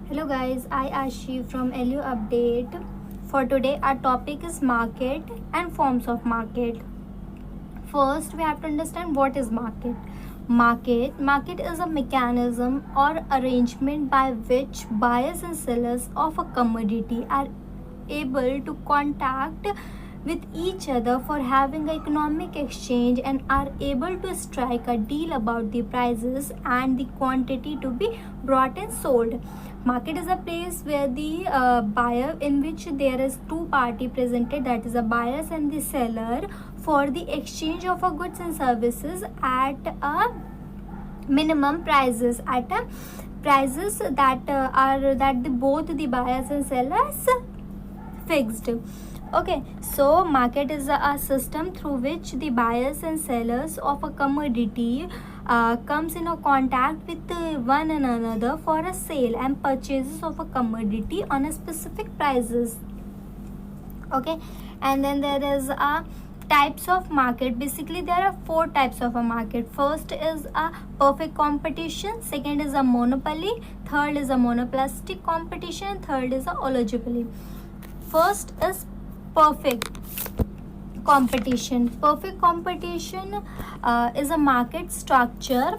Hello guys, I Ashi from LU Update. For today, our topic is market and forms of market. First, we have to understand what is market. Market is a mechanism or arrangement by which buyers and sellers of a commodity are able to contact with each other for having an economic exchange and are able to strike a deal about the prices and the quantity to be brought and sold. Market is a place where the buyer, in which there is two party presented, that is the buyers and the seller, for the exchange of a goods and services at a minimum prices, at a prices that both the buyers and sellers fixed. Okay, so market is a system through which the buyers and sellers of a commodity comes in a contact with one another for a sale and purchases of a commodity on a specific prices. Okay, and then there is a types of market. Basically there are four types of a market. First is a perfect competition, second is a monopoly, third is a monopolistic competition, third is a oligopoly. First is perfect competition. Perfect competition is a market structure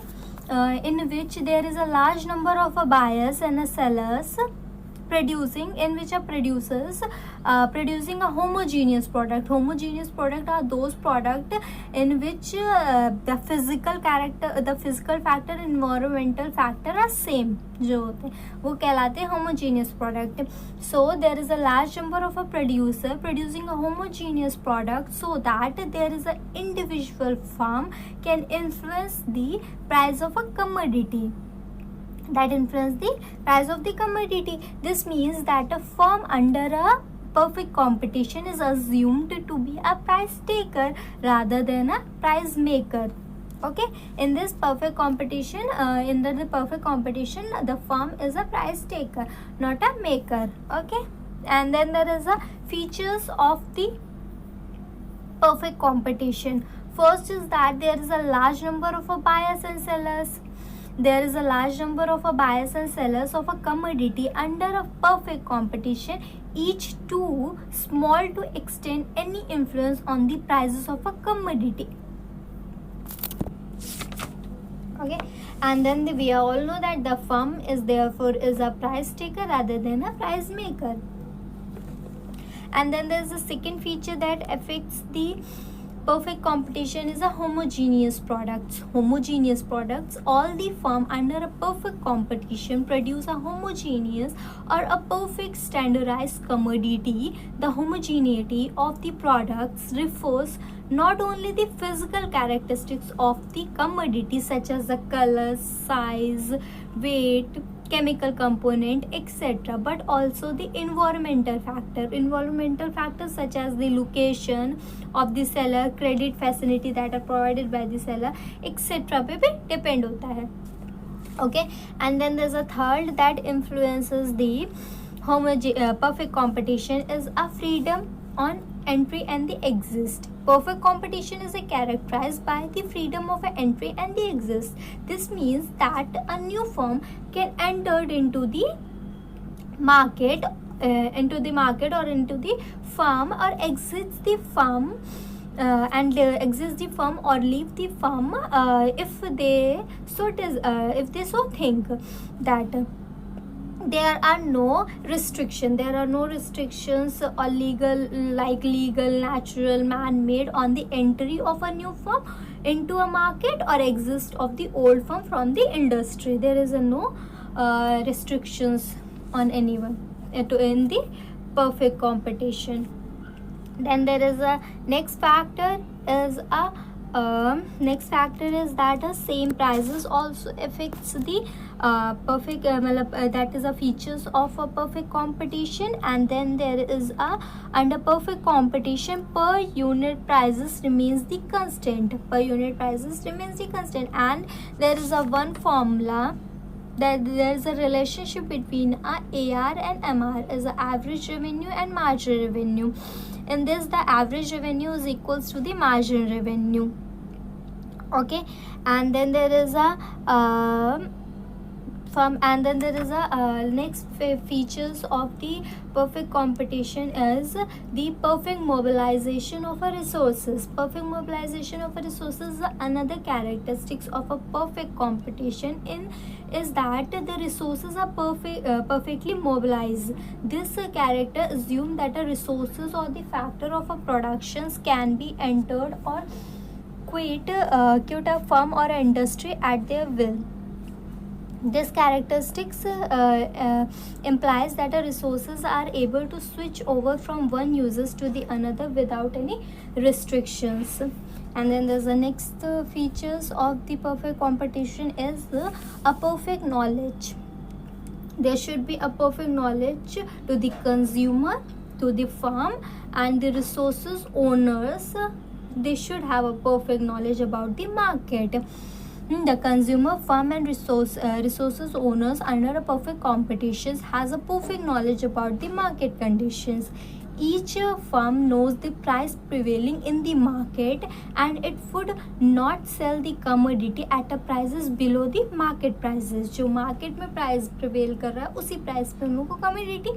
in which there is a large number of buyers and sellers producing producing a homogeneous product. Homogeneous product are those product in which the physical factor, environmental factor are same, जो होते हैं वो कहलाते हैं homogeneous product. So there is a large number of a producer producing a homogeneous product, so that there is an individual firm can influence the price of a commodity. This means that a firm under a perfect competition is assumed to be a price taker rather than a price maker. Okay, in this perfect competition, the firm is a price taker, not a maker. Okay, and then there is a features of the perfect competition. First is that there is a large number of buyers and sellers. There is a large number of buyers and sellers of a commodity under a perfect competition, each too small to extend any influence on the prices of a commodity. Okay, and then we all know that the firm is therefore is a price taker rather than a price maker. And then there is a second feature that affects the perfect competition is a homogeneous products. All the firm under a perfect competition produce a homogeneous or a perfect standardized commodity. The homogeneity of the products refers not only the physical characteristics of the commodity such as the color, size, weight, chemical component, etc., but also the environmental factors such as the location of the seller, credit facility that are provided by the seller, etc. पे भी depend होता है. Okay, and then there's a third that influences the perfect competition is a freedom on entry and the exist. Perfect competition is characterized by the freedom of entry and the exist. This means that a new firm can enter into the market or into the firm, or exits the firm exits the firm or leave the firm if they so think that there are no restrictions or legal, natural, man-made on the entry of a new firm into a market or exist of the old firm from the industry. There is no restrictions on anyone in the perfect competition. Then there is a next factor is that the same prices also affects the perfect that is a features of a perfect competition. And then there is a under perfect competition per unit prices remains the constant, and there is a one formula that there is a relationship between AR and MR is the average revenue and marginal revenue. In this, the average revenue is equals to the marginal revenue. Okay, and then there is a And then there is a next features of the perfect competition is the perfect mobilization of a resources. Perfect mobilization of a resources is another characteristics of a perfect competition in is that the resources are perfectly mobilized. This character assume that a resources or the factor of a productions can be entered or quit a firm or an industry at their will. This characteristics implies that the resources are able to switch over from one users to the another without any restrictions. And then there's the next features of the perfect competition is a perfect knowledge. There should be a perfect knowledge to the consumer, to the firm, and the resources owners. They should have a perfect knowledge about the market. The consumer, firm, and resources owners under a perfect competition has a perfect knowledge about the market conditions. Each firm knows the price prevailing in the market and it would not sell the commodity at a prices below the market prices. जो market में price prevail कर रहा है उसी price पे उनको commodity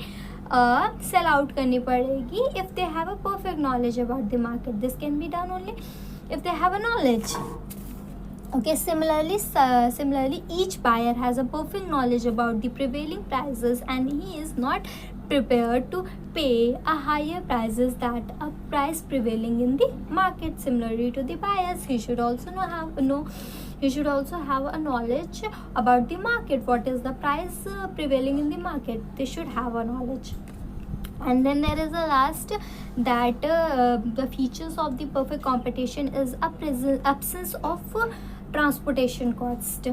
sell out करनी पड़ेगी if they have a perfect knowledge about the market. This can be done only if they have a knowledge. Okay, similarly each buyer has a perfect knowledge about the prevailing prices and he is not prepared to pay a higher prices that a price prevailing in the market. Similarly to the buyers, he should also he should also have a knowledge about the market. What is the price prevailing in the market? They should have a knowledge. And then there is a last that the features of the perfect competition is a absence of transportation cost.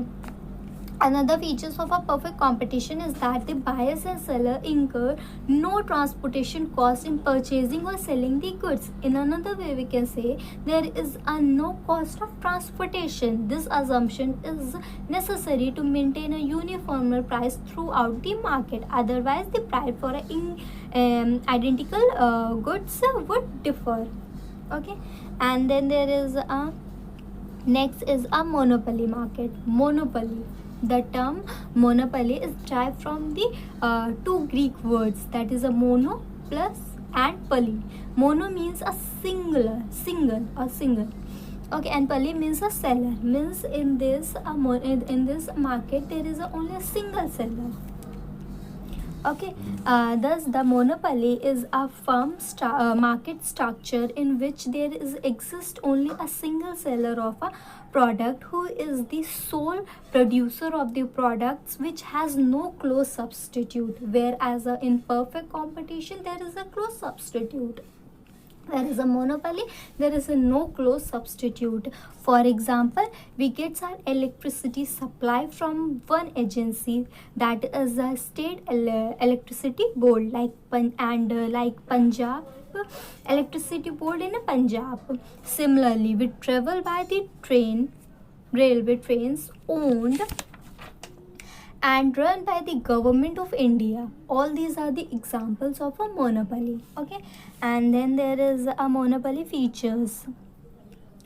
Another features of a perfect competition is that the buyers and seller incur no transportation cost in purchasing or selling the goods. In another way, we can say there is a no cost of transportation. This assumption is necessary to maintain a uniform price throughout the market. Otherwise, the price for identical goods would differ. Okay, and then there is a next is a monopoly market. Monopoly. The term monopoly is derived from the two Greek words, that is a mono plus and poly. Mono means a single. Okay, and poly means a seller. Means in this market there is only a single seller. Okay, thus the monopoly is a firm market structure in which there exists only a single seller of a product who is the sole producer of the products, which has no close substitute, whereas in perfect competition there is a close substitute. There is a monopoly, there is a no close substitute. For example, we get our electricity supply from one agency, that is a state electricity board, like Punjab electricity board in Punjab. Similarly, we travel by the railway trains owned and run by the government of India. All these are the examples of a monopoly. Okay, and then there is a monopoly features.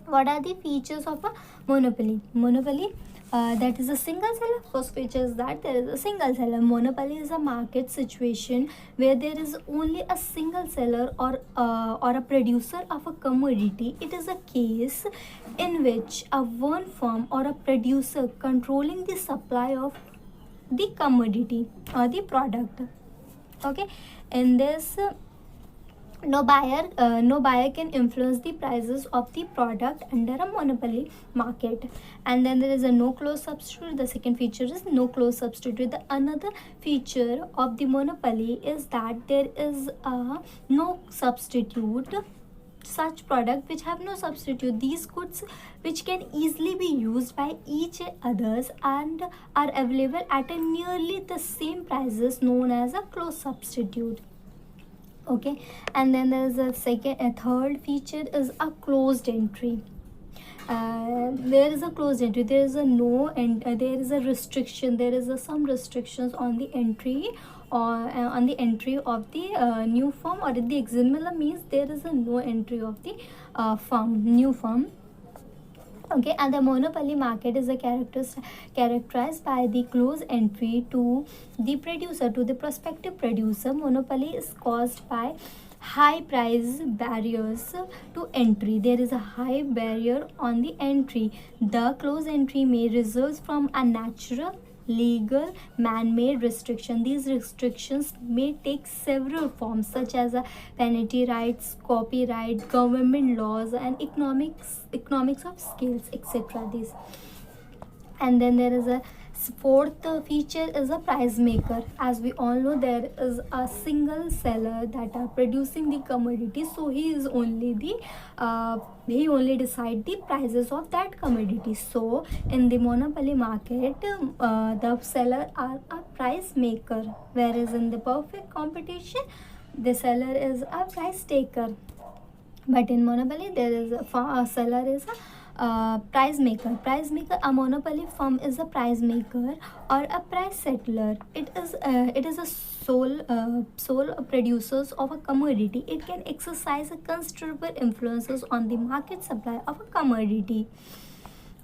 What are the features of a monopoly? Monopoly, that is a single seller. First feature is that there is a single seller. Monopoly is a market situation where there is only a single seller or a producer of a commodity. It is a case in which a one firm or a producer controlling the supply of the commodity or the product. Okay, in this no buyer can influence the prices of the product under a monopoly market. And then there is a no close substitute. The second feature is no close substitute. The another feature of the monopoly is that there is a no substitute, such product which have no substitute. These goods which can easily be used by each others and are available at a nearly the same prices, known as a close substitute. Okay, and then there is a third feature is a closed entry. There is a closed entry. There is a no and there is a restriction. There is some restrictions on the entry or on the entry of the new firm, or the examiner means there is a no entry of the new firm. Okay, and the monopoly market is characterized by the close entry to the producer, to the prospective producer. Monopoly is caused by high price barriers to entry. There is a high barrier on the entry. The close entry may result from a natural, legal, man-made restriction. These restrictions may take several forms, such as penalty rights, copyright, government laws, and economics of scales, etc. These. And then there is a fourth feature is a price maker. As we all know, there is a single seller that are producing the commodity, so he only decide the prices of that commodity. So in the monopoly market, the seller are a price maker, whereas in the perfect competition, the seller is a price taker. But in monopoly, there is a seller is a price maker. A monopoly firm is a price maker or a price settler. It is a sole producers of a commodity. It can exercise a considerable influences on the market supply of a commodity.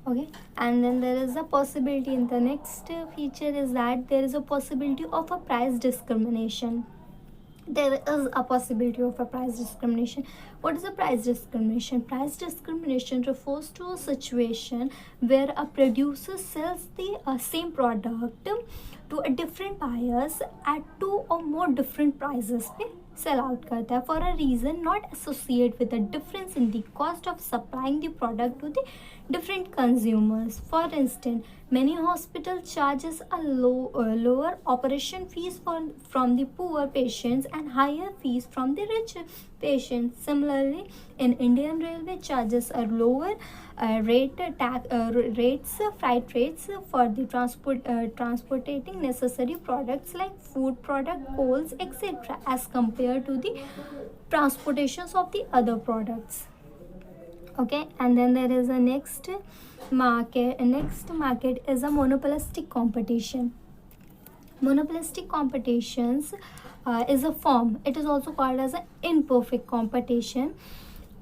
Okay, and then there is a possibility in the next feature is that there is a possibility of a price discrimination. There is a possibility of a price discrimination. What is a price discrimination? Price discrimination refers to a situation where a producer sells the same product to a different buyers at two or more different prices पे sell out करता है for a reason not associated with a difference in the cost of supplying the product to the different consumers. For instance, many hospitals charges a lower operation fees from the poor patients and higher fees from the rich patients. Similarly, in Indian Railway charges a lower freight rates for the transporting necessary products like food product, coals, etc. as compared to the transportations of the other products. Okay, and then there is a next market is a monopolistic competition. Monopolistic competitions is a form. It is also called as an imperfect competition.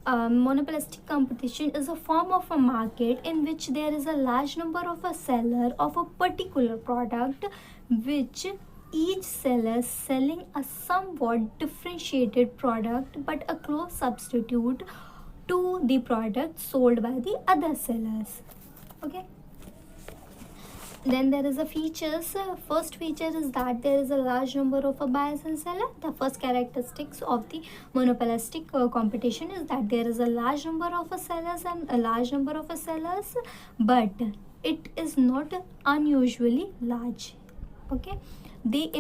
Monopolistic competition is a form of a market in which there is a large number of a seller of a particular product, which each seller selling a somewhat differentiated product but a close substitute to the product sold by the other sellers. Okay, then there is a features. First feature is that there is a large number of buyers and sellers. The first characteristics of the monopolistic competition is that there is a large number of sellers and a large number of sellers, but it is not unusually large. Okay, the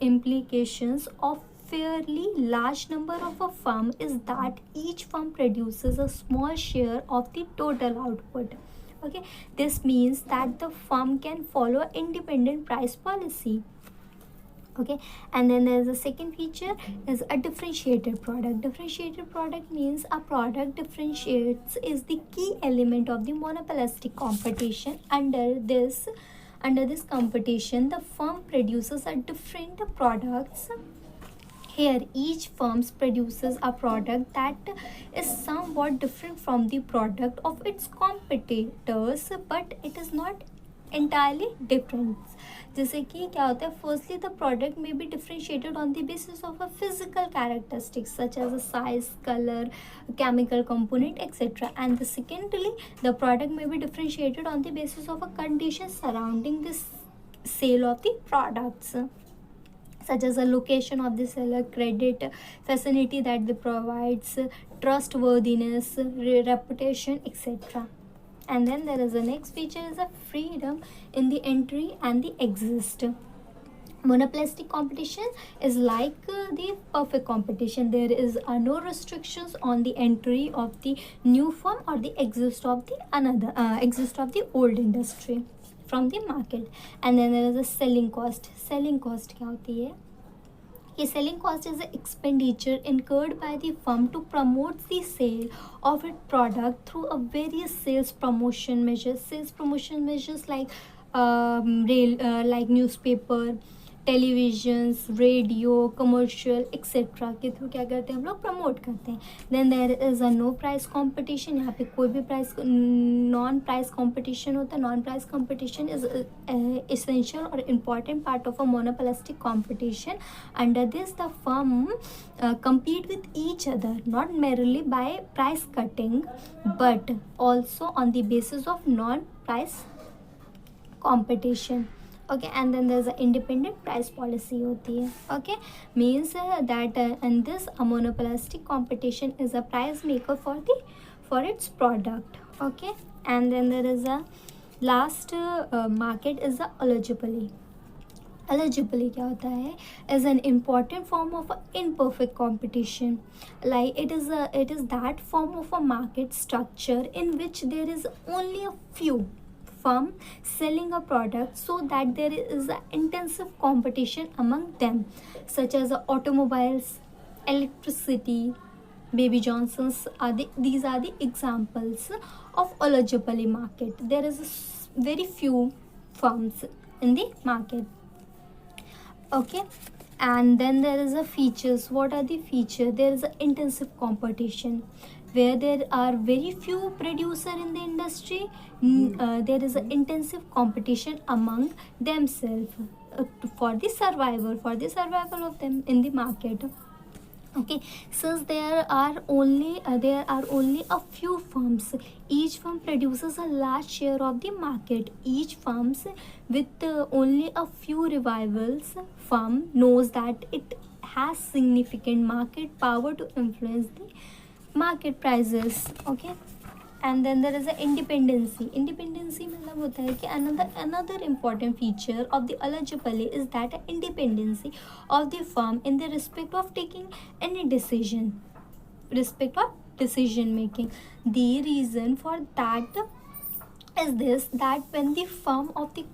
implications of fairly large number of a firm is that each firm produces a small share of the total output. Okay, this means that the firm can follow independent price policy. Okay, and then there's a second feature is a differentiated product. Differentiated product means a product differentiates is the key element of the monopolistic competition. Under this competition, the firm produces a different products. Here, each firm produces a product that is somewhat different from the product of its competitors, but it is not entirely different. जैसे कि क्या होता है, firstly the product may be differentiated on the basis of a physical characteristics such as a size, color, chemical component, etc. And secondly, the product may be differentiated on the basis of a condition surrounding this sale of the products, such as a location of the seller, credit facility that they provides, trustworthiness, reputation, etc. And then there is the next feature is a freedom in the entry and the exist. Monopolistic competition is like the perfect competition. There is no restrictions on the entry of the new firm or the exist of the old industry from the market. And then there is a selling cost. Selling cost क्या होती है? A selling cost is an expenditure incurred by the firm to promote the sale of its product through a various sales promotion measures. Sales promotion measures like like newspaper, televisions, radio, commercial etcetera के through क्या करते हैं हम लोग, promote करते हैं. Then there is a no price competition. यहाँ पे कोई भी प्राइस, नॉन प्राइस कंपटीशन होता है. Non price competition is essential or important part of a monopolistic competition. Under this, the firm compete with each other not merely by price cutting but also on the basis of non-price competition. Okay, and then there's an independent price policy hoti hai. Okay, means that in this a monopolistic competition is a price maker for its product. Okay, and then there is a last market is the oligopoly. Oligopoly क्या होता है, is an important form of imperfect competition. Like it is that form of a market structure in which there is only a few firm selling a product so that there is an intensive competition among them, such as automobiles, electricity, Baby Johnson's these are the examples of oligopoly market. There is very few firms in the market. Okay, and then there is a features. What are the features? There is an intensive competition where there are very few producer in the industry. There is an intensive competition among themselves for the survival of them in the market. Okay, since there are only a few firms, each firm produces a large share of the market. Each firms with only a few rivals firm knows that it has significant market power to influence the market prices. Okay, and then there is a independency. मतलब होता है कि another important feature of the oligopoly is that independency of the firm in the respect of taking any decision making. The reason for that is this, that when the firm of the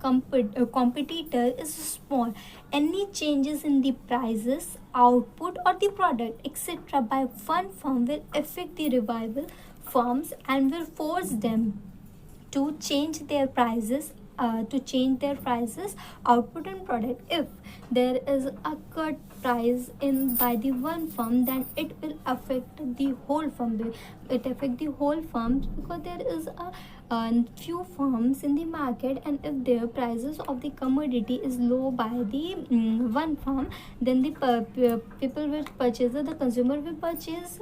competitor is small, any changes in the prices, output or the product etc by one firm will affect the rival firms and will force them to change their prices, output and product. If there is a cut price in by the one firm, then it will affect the whole firm. Because there is a few firms in the market, and if their prices of the commodity is low by the one firm, then the people will purchase, the consumer will purchase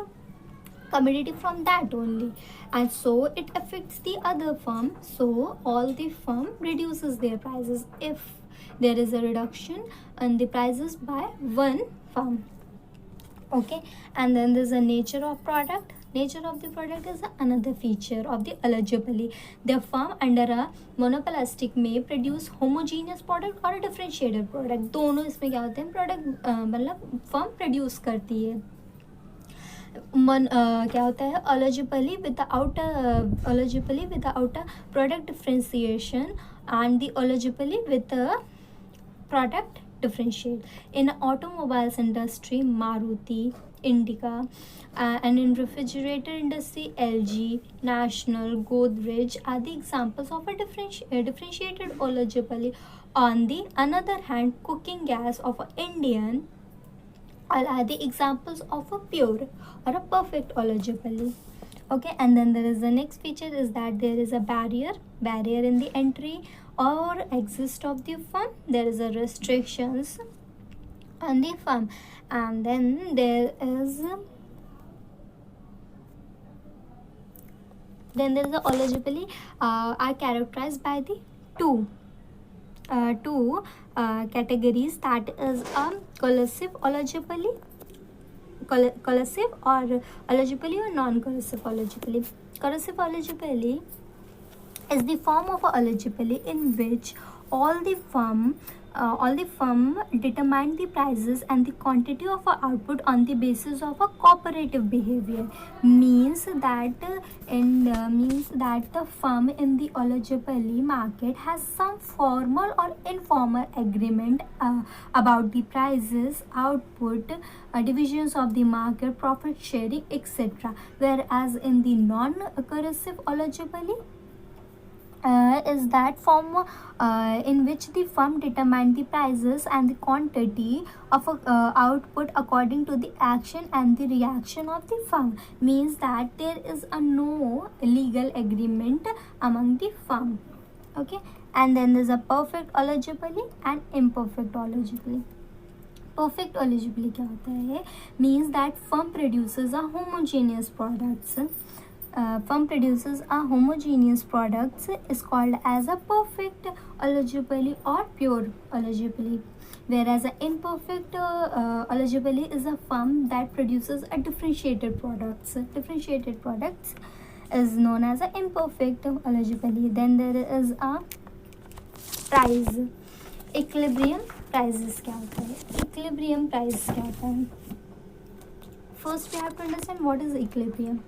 commodity from that only, and so it affects the other firm. So all the firm reduces their prices if there is a reduction in the prices by one firm. Okay, and then there's a nature of product. Nature of the product is another feature of the oligopoly. The firm under a monopolistic may produce homogeneous product or a differentiated product. दोनों इसमें क्या होते हैं, product मतलब firm produce करती है. क्या होता है, oligopoly without a product differentiation, and the oligopoly with a product differentiate. In automobiles industry, Maruti, Indica, and in refrigerator industry, LG, National, Godrej are the examples of a differentiated oligopoly. On the another hand, cooking gas of Indian are the examples of a pure or a perfect oligopoly. Okay, and then there is the next feature is that there is a barrier in the entry or exist of the firm. There is a restrictions on the firm, and then there is the oligopoly are characterized by the two categories, that is coercive oligopoly or non-coercive oligopoly. Coercive oligopoly is the form of a oligopoly in which all the firm determine the prices and the quantity of a output on the basis of a cooperative behavior. Means that the firm in the oligopoly market has some formal or informal agreement about the prices, output, divisions of the market, profit sharing, etc. Whereas in the non-coercive oligopoly, is that form in which the firm determine the prices and the quantity of output according to the action and the reaction of the firm. Means that there is a no legal agreement among the firm. Okay, and then there's a perfect oligopoli and imperfect oligopoli. Perfect oligopoli क्या होता है? Means that firm produces a homogeneous products. Firm produces a homogeneous products is called as a perfect oligopoly or pure oligopoly, whereas an imperfect oligopoly is a firm that produces a differentiated products. Differentiated products is known as an imperfect oligopoly. Then there is a price. Equilibrium prices क्या होता है? Equilibrium price क्या होता है? First we have to understand what is equilibrium.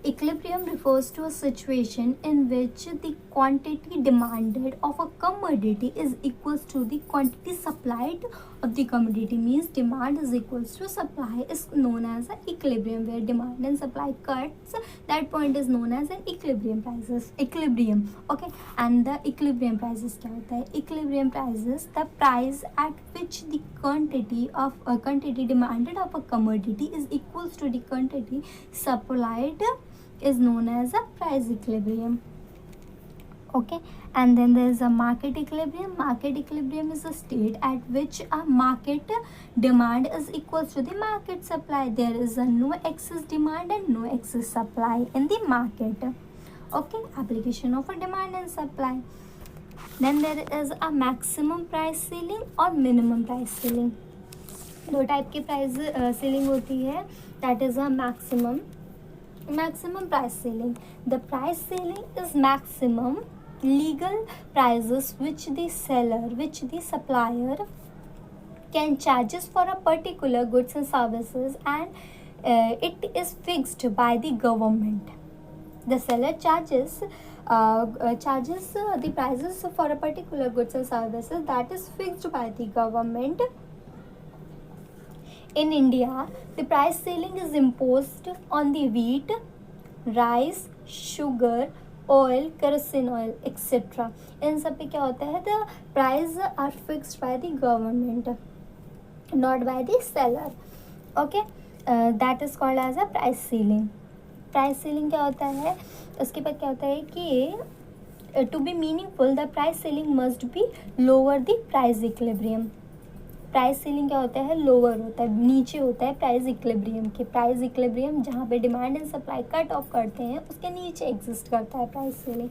Equilibrium refers to a situation in which the quantity demanded of a commodity is equals to the quantity supplied of the commodity. Means demand is equals to supply is known as an equilibrium, where demand and supply cuts, that point is known as an equilibrium prices. Equilibrium. Okay, and the equilibrium prices क्या होता है? Equilibrium prices the price at which the quantity demanded of a commodity is equals to the quantity supplied is known as a price equilibrium. Okay, and then there is a market equilibrium. Market equilibrium is a state at which a market demand is equals to the market supply. There is a no excess demand and no excess supply in the market. Okay, application of a demand and supply. Then there is a maximum price ceiling or minimum price ceiling. दो type की price ceiling होती है. That is a maximum price ceiling. The price ceiling is maximum legal prices which the supplier can charges for a particular goods and services, and it is fixed by the government. The seller charges the prices for a particular goods and services that is fixed by the government. In India, the price ceiling is imposed on the wheat, rice, sugar, oil, kerosene oil, etc. इन सब पे क्या होता है? The price are fixed by the government, not by the seller. Okay, that is called as a price ceiling. Price ceiling क्या होता है? उसके बाद क्या होता है कि to be meaningful, the price ceiling must be lower the price equilibrium. Price ceiling क्या होता है? लोअर होता है, नीचे होता है प्राइस इक्विलिब्रियम के. प्राइस इक्विलिब्रियम जहाँ पे demand and supply cut off करते हैं उसके नीचे एग्जिस्ट करता है price ceiling.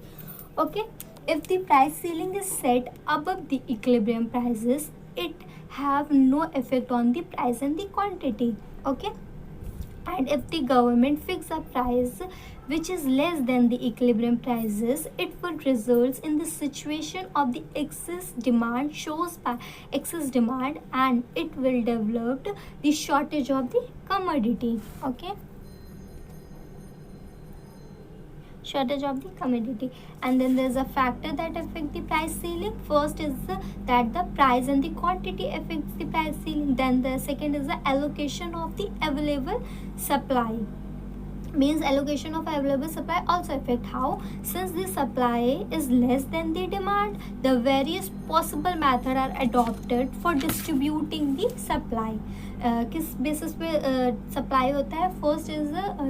Okay, if the price ceiling is set above the equilibrium prices it have no effect on the price and the quantity. Okay, and if the government fix a price which is less than the equilibrium prices, it would result in the situation of the excess demand shows by excess demand, and it will develop the shortage of the commodity. Okay, shortage of the commodity. And then there's a factor that affect the price ceiling. First is that the price and the quantity affects the price ceiling. Then the second is the allocation of the available supply. Means allocation of available supply also affect. How? Since the supply is less than the demand, the various possible method are adopted for distributing the supply. किस basis पे supply होता है? First is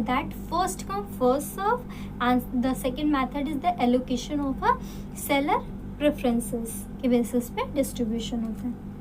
that first come first serve, and the second method is the allocation of a seller preferences के basis पे distribution होता है.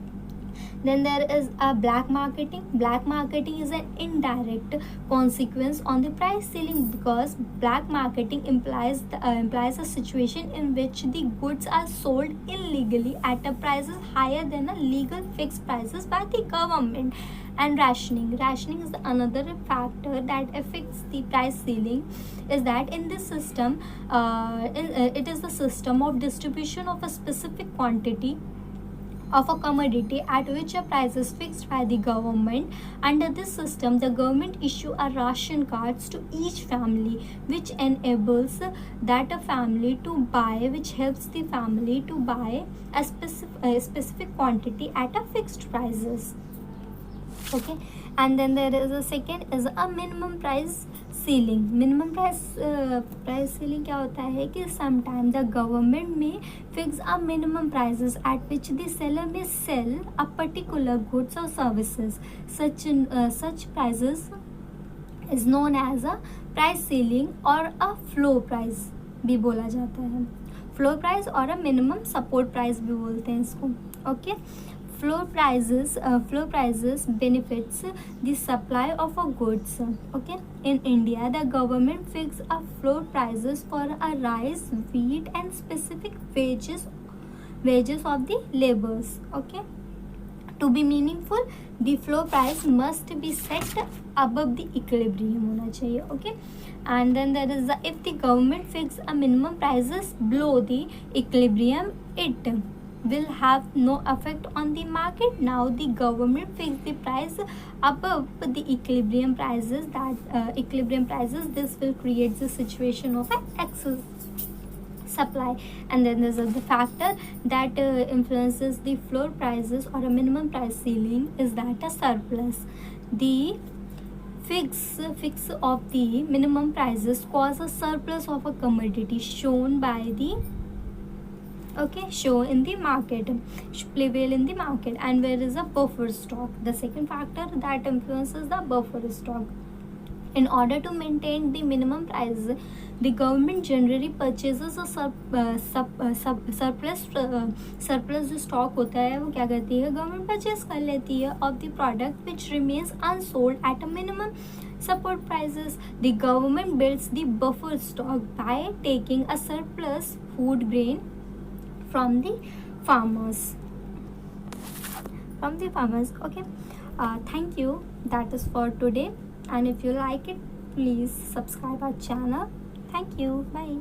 Then there is a black marketing. Black marketing is an indirect consequence on the price ceiling, because black marketing implies a situation in which the goods are sold illegally at a prices higher than a legal fixed prices by the government. And rationing is another factor that affects the price ceiling. Is that in this system, it is the system of distribution of a specific quantity of a commodity at which a price is fixed by the government. Under this system, the government issue a ration cards to each family, which enables that a family to buy, which helps the family to buy a specific quantity at a fixed prices. Okay, and then there is a second is a minimum price ceiling. Minimum price ceiling क्या होता है कि sometimes the government may fix a minimum prices at which the seller may sell a particular goods or services. Such prices is known as a price ceiling or a floor price भी बोला जाता है. Floor price और a minimum support price भी बोलते हैं इसको. Okay, floor prices benefits the supply of a goods. Okay, in India the government fix a floor prices for a rice, wheat and specific wages of the laborers. Okay, to be meaningful the floor price must be set above the equilibrium होना चाहिए. Okay, and then there is if the government fix a minimum prices below the equilibrium, it will have no effect on the market. Now the government fix the price above the equilibrium prices, this will create the situation of an excess supply. And then there's the factor that influences the floor prices or a minimum price ceiling is that a surplus. The fix of the minimum prices cause a surplus of a commodity shown in the market, prevail in the market. And where is a buffer stock? The second factor that influences the buffer stock. In order to maintain the minimum price, the government generally purchases a surplus जो stock होता है वो क्या करती है, government purchase कर लेती है of the product which remains unsold at a minimum support prices. The government builds the buffer stock by taking a surplus food grain from the farmers. Okay, thank you. That is for today, and if you like it, please subscribe our channel. Thank you. Bye.